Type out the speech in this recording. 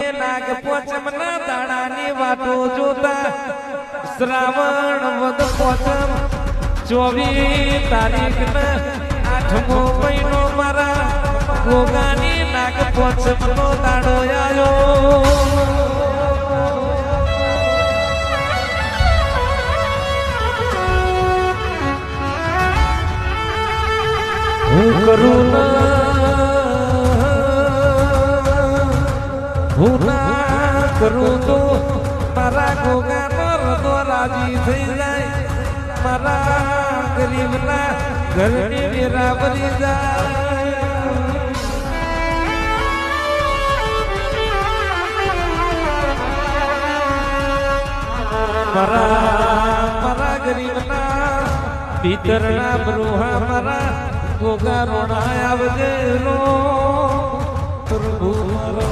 નાગ પોચમના દાડાની વાતો જોતા શ્રાવણ વદ પોચમ 24 તારીખના 8મો મહિનો મારા ગોગાની નાગ પોચમનો દાડો આવ્યો. હું કરું હું ના કરું તો મારા ગોગાનો હૃદય રાજી થઈ જાય, મારા ગરીબના ઘરની વેરા ભરી જાય. મારા ગરીબના ભીતરના બ્રુહા મારા ગોગા રોણા આવજે રો પ્રભુ મારો.